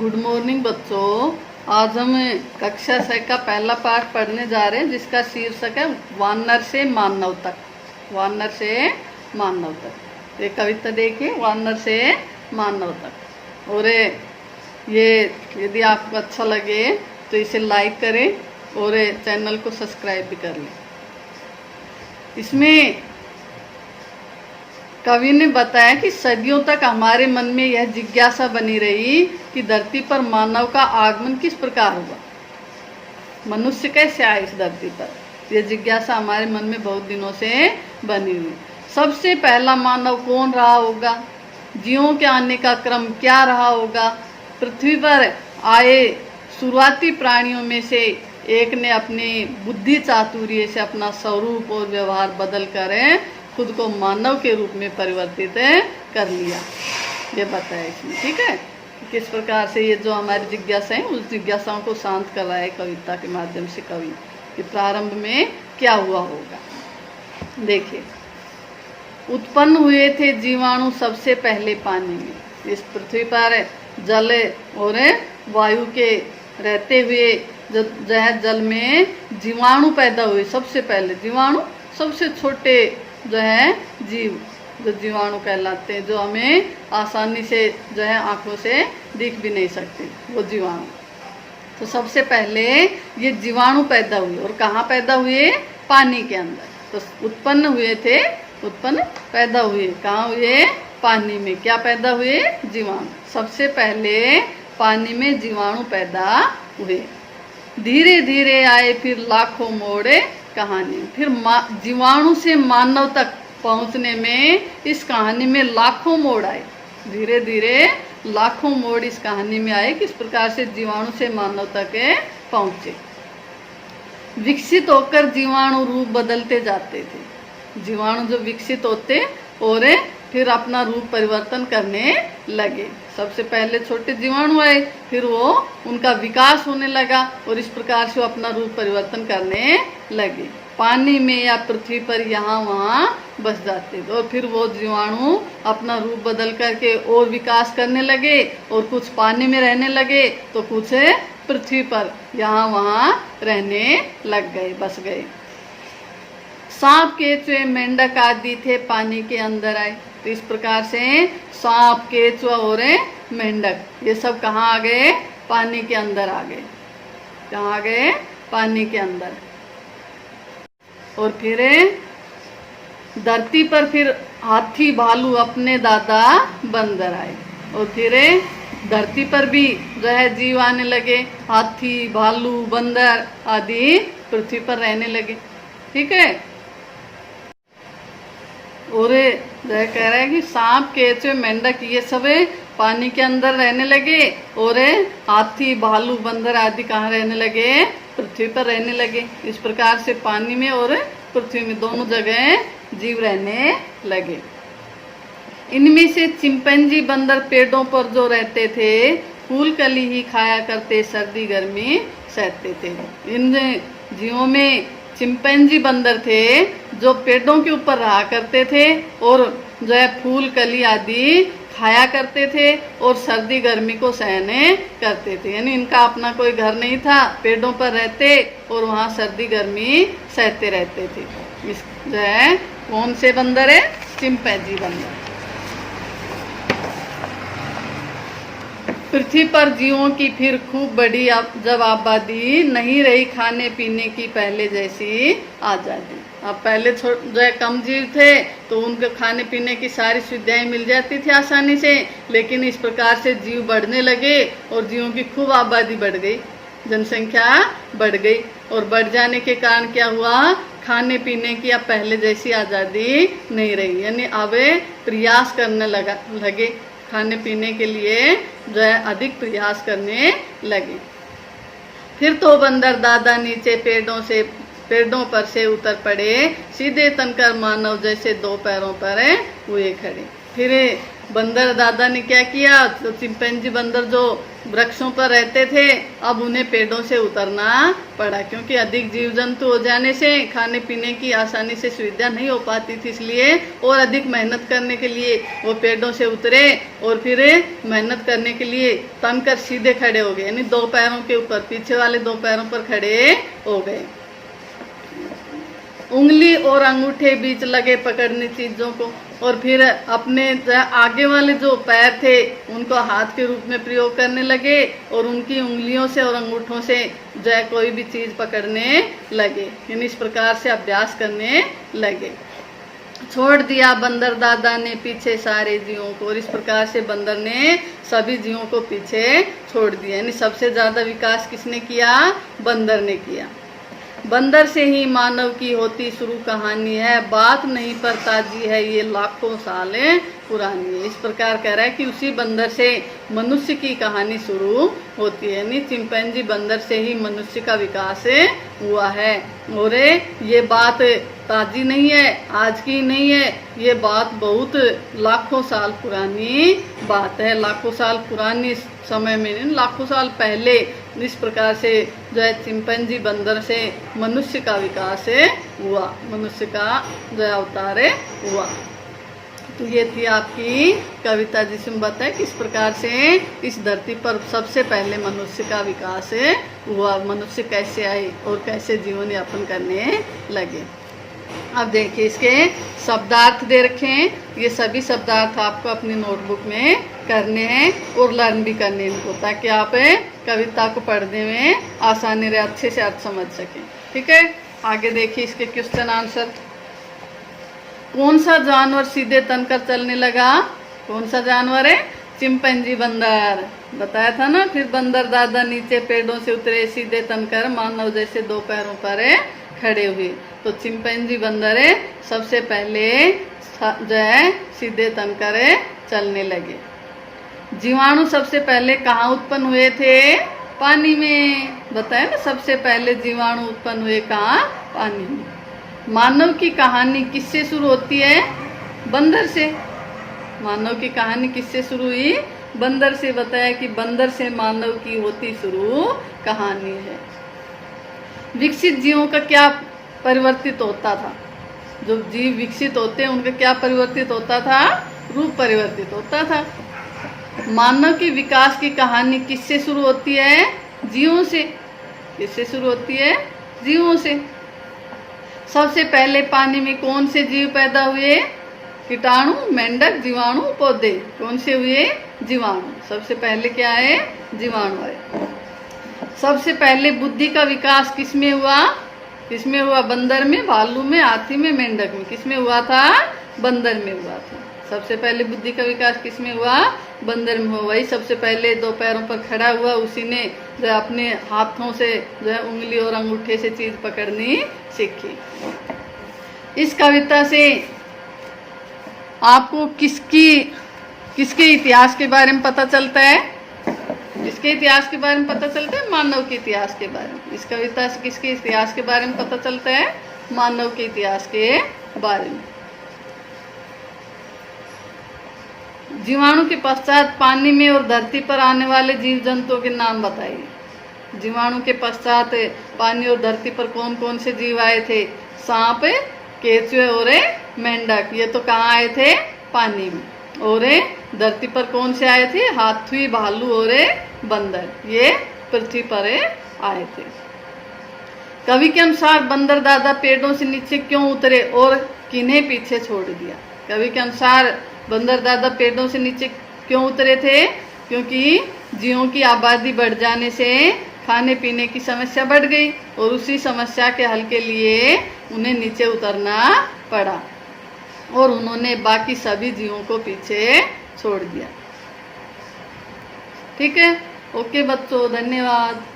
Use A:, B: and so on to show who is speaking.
A: Good morning बच्चों। आज हम कक्षा 6 का पहला पाठ पढ़ने जा रहे हैं जिसका शीर्षक है वानर से मानव तक। वानर से मानव तक। ये कविता देखिए, वानर से मानव तक। और ये यदि आपको अच्छा लगे तो इसे लाइक करें और चैनल को सब्सक्राइब भी कर लें। इसमें कवि ने बताया कि सदियों तक हमारे मन में यह जिज्ञासा बनी रही कि धरती पर मानव का आगमन किस प्रकार हुआ, मनुष्य कैसे आए इस धरती पर। यह जिज्ञासा हमारे मन में बहुत दिनों से बनी हुई। सबसे पहला मानव कौन रहा होगा, जीवों के आने का क्रम क्या रहा होगा। पृथ्वी पर आए शुरुआती प्राणियों में से एक ने अपनी बुद्धि चातुर्य से अपना स्वरूप और व्यवहार बदल कर खुद को मानव के रूप में परिवर्तित कर लिया। ये बताया इसमें, ठीक है, किस प्रकार से ये जो हमारी जिज्ञासा है उस जिज्ञासाओं को शांत कर रहा है कविता के माध्यम से कवि कि प्रारंभ में क्या हुआ होगा। देखिए, उत्पन्न हुए थे जीवाणु सबसे पहले पानी में। इस पृथ्वी पर जल और वायु के रहते हुए जल में जीवाणु पैदा हुए। सबसे पहले जीवाणु, सबसे छोटे जो है जीव, जो जीवाणु कहलाते हैं, जो हमें आसानी से जो है आंखों से दिख भी नहीं सकते, वो जीवाणु। तो सबसे पहले ये जीवाणु पैदा हुए। और कहाँ पैदा हुए? पानी के अंदर। तो उत्पन्न हुए थे, उत्पन्न पैदा हुए कहाँ हुए? पानी में। क्या पैदा हुए? जीवाणु। सबसे पहले पानी में जीवाणु पैदा हुए। धीरे धीरे आए फिर लाखों मोड़ कहानी। फिर जीवाणु से मानव तक पहुंचने में इस कहानी में लाखों मोड़ आए। धीरे धीरे लाखों मोड़ इस कहानी में आए, किस प्रकार से जीवाणु से मानव तक पहुंचे। विकसित होकर जीवाणु रूप बदलते जाते थे। जीवाणु जो विकसित होते और फिर अपना रूप परिवर्तन करने लगे। सबसे पहले छोटे जीवाणु आए, फिर वो उनका विकास होने लगा और इस प्रकार से वो अपना रूप परिवर्तन करने लगे। पानी में या पृथ्वी पर यहाँ वहाँ बस जाते थे और फिर वो जीवाणु अपना रूप बदल करके और विकास करने लगे और कुछ पानी में रहने लगे तो कुछ पृथ्वी पर यहाँ वहाँ रहने लग गए, बस गए। सांप, केचुए, मेंढक आदि थे पानी के अंदर आए। तो इस प्रकार से सांप, केचुआ और मेंढक ये सब कहाँ आ गए? पानी के अंदर आ गए। कहाँ आ गए? पानी के अंदर। और फिर धरती पर फिर हाथी, भालू, अपने दादा बंदर आए। और फिर धरती पर भी जो है जीव आने लगे। हाथी, भालू, बंदर आदि पृथ्वी पर रहने लगे, ठीक है। और जो कह रहा है कि सांप, केचुए, मेंढक ये सब पानी के अंदर रहने लगे और हाथी, भालू, बंदर आदि कहाँ रहने लगे? पृथ्वी पर रहने लगे। इस प्रकार से पानी में और पृथ्वी में दोनों जगह जीव रहने लगे। इनमें से चिंपैंजी बंदर पेड़ों पर जो रहते थे फूल कली ही खाया करते, सर्दी गर्मी सहते थे। इन जीवों में चिंपैंजी बंदर थे जो पेड़ों के ऊपर रहा करते थे और जो है फूल कली आदि खाया करते थे और सर्दी गर्मी को सहने करते थे। यानी इनका अपना कोई घर नहीं था, पेड़ों पर रहते और वहाँ सर्दी गर्मी सहते रहते थे। इस जो है कौन से बंदर है? चिंपैंजी बंदर। पृथ्वी पर जीवों की फिर खूब बड़ी जब आबादी नहीं रही, खाने पीने की पहले जैसी आज़ादी। अब पहले जो है कम जीव थे तो उनको खाने पीने की सारी सुविधाएं मिल जाती थी आसानी से, लेकिन इस प्रकार से जीव बढ़ने लगे और जीवों की खूब आबादी बढ़ गई, जनसंख्या बढ़ गई। और बढ़ जाने के कारण क्या हुआ? खाने पीने की अब पहले जैसी आज़ादी नहीं रही। यानी अब प्रयास करने लगे, खाने पीने के लिए जो है अधिक प्रयास करने लगे। फिर तो बंदर दादा नीचे पेड़ों पर से उतर पड़े, सीधे तनकर मानव जैसे दो पैरों पर हुए खड़े। फिर बंदर दादा ने क्या किया, तो चिंपैंजी बंदर जो वृक्षों पर रहते थे अब उन्हें पेड़ों से उतरना पड़ा, क्योंकि अधिक जीव जंतु हो जाने से खाने पीने की आसानी से सुविधा नहीं हो पाती थी, इसलिए और अधिक मेहनत करने के लिए वो पेड़ों से उतरे और फिर मेहनत करने के लिए तनकर सीधे खड़े हो गए, यानी दो पैरों के ऊपर, पीछे वाले दो पैरों पर खड़े हो गए। उंगली और अंगूठे बीच लगे पकड़ने चीजों को, और फिर अपने आगे वाले जो पैर थे उनको हाथ के रूप में प्रयोग करने लगे और उनकी उंगलियों से और अंगूठों से जो है कोई भी चीज पकड़ने लगे, यानी इस प्रकार से अभ्यास करने लगे। छोड़ दिया बंदर दादा ने पीछे सारे जीवों को, और इस प्रकार से बंदर ने सभी जीवों को पीछे छोड़ दिया, यानी सबसे ज्यादा विकास किसने किया, बंदर ने किया। बंदर से ही मानव की होती शुरू कहानी है, बात नहीं पर ताजी है ये लाखों साल पुरानी है। इस प्रकार कह रहा है कि उसी बंदर से मनुष्य की कहानी शुरू होती है, यानी चिंपैंजी बंदर से ही मनुष्य का विकास हुआ है। और ये बात ताजी नहीं है, आज की नहीं है, ये बात बहुत लाखों साल पुरानी बात है। लाखों साल पुरानी समय में, लाखों साल पहले इस प्रकार से जो है चिंपैंजी बंदर से मनुष्य का विकास हुआ, मनुष्य का जो है अवतार हुआ। तो ये थी आपकी कविता जिसमें बताया किस प्रकार से इस धरती पर सबसे पहले मनुष्य का विकास हुआ, मनुष्य कैसे आए और कैसे जीवन यापन करने लगे। अब देखिए इसके शब्दार्थ दे रखे हैं, ये सभी शब्दार्थ आपको अपनी नोटबुक में करने हैं और लर्न भी करने इनको, ताकि आप कविता को पढ़ने में आसानी रहे, अच्छे से अर्थ समझ सकें। ठीक है, आगे देखिए इसके क्वेश्चन आंसर। कौन सा जानवर सीधे तनकर चलने लगा, कौन सा जानवर है, चिंपैंजी बंदर, बताया था ना। फिर बंदर दादा नीचे पेड़ों से उतरे, सीधे तनकर मानव जैसे दो पैरों पर खड़े हुए। तो चिंपैंजी बंदर सबसे पहले जो है सीधे तनकर चलने लगे। जीवाणु सबसे पहले कहाँ उत्पन्न हुए थे, पानी में, बताया ना, सबसे पहले जीवाणु उत्पन्न हुए कहाँ, पानी में। मानव की कहानी किससे शुरू होती है, बंदर से। मानव की कहानी किससे शुरू हुई, बंदर से। बताया कि बंदर से मानव की होती शुरू कहानी है। विकसित जीवों का क्या परिवर्तित होता था, जो जीव विकसित होते हैं उनका क्या परिवर्तित होता था, रूप परिवर्तित होता था। मानव की विकास की कहानी किससे शुरू होती है, जीवों से। किससे शुरू होती है, जीवों से। सबसे पहले पानी में कौन से जीव पैदा हुए, कीटाणु, मेंढक, जीवाणु, पौधे। कौन से हुए, जीवाणु। सबसे पहले क्या है, जीवाणु है। सबसे पहले बुद्धि का विकास किसमें हुआ, किसमें हुआ, बंदर में, भालू में, हाथी में, मेंढक में। किसमें हुआ था, बंदर में हुआ था। सबसे पहले बुद्धि का विकास किसमें हुआ, बंदर में हुआ। वही सबसे पहले दो पैरों पर खड़ा हुआ, उसी ने जो अपने हाथों से जो है उंगली और अंगूठे से चीज पकड़नी सीखी। इस कविता से आपको किसके इतिहास के बारे में पता चलता है, किसके इतिहास के बारे में पता चलता है, मानव के इतिहास के बारे में। इस कविता से किसके इतिहास के बारे में पता चलता है, मानव के इतिहास के बारे में। जीवाणु के पश्चात पानी में और धरती पर आने वाले जीव जंतुओं के नाम बताइए। जीवाणु के पश्चात पानी और धरती पर कौन कौन से जीव आए थे, सांप, केचुए और मेंढक। ये तो कहाँ आए थे, पानी में। और धरती पर कौन से आए थे, हाथी, भालू और बंदर। ये पृथ्वी पर आए थे। कवि के अनुसार बंदर दादा पेड़ों से नीचे क्यों उतरे और किन्हें पीछे छोड़ दिया। कवि के अनुसार बंदर दादा पेड़ों से नीचे क्यों उतरे थे, क्योंकि जीवों की आबादी बढ़ जाने से खाने पीने की समस्या बढ़ गई और उसी समस्या के हल के लिए उन्हें नीचे उतरना पड़ा और उन्होंने बाकी सभी जीवों को पीछे छोड़ दिया। ठीक है, ओके बच्चों, धन्यवाद।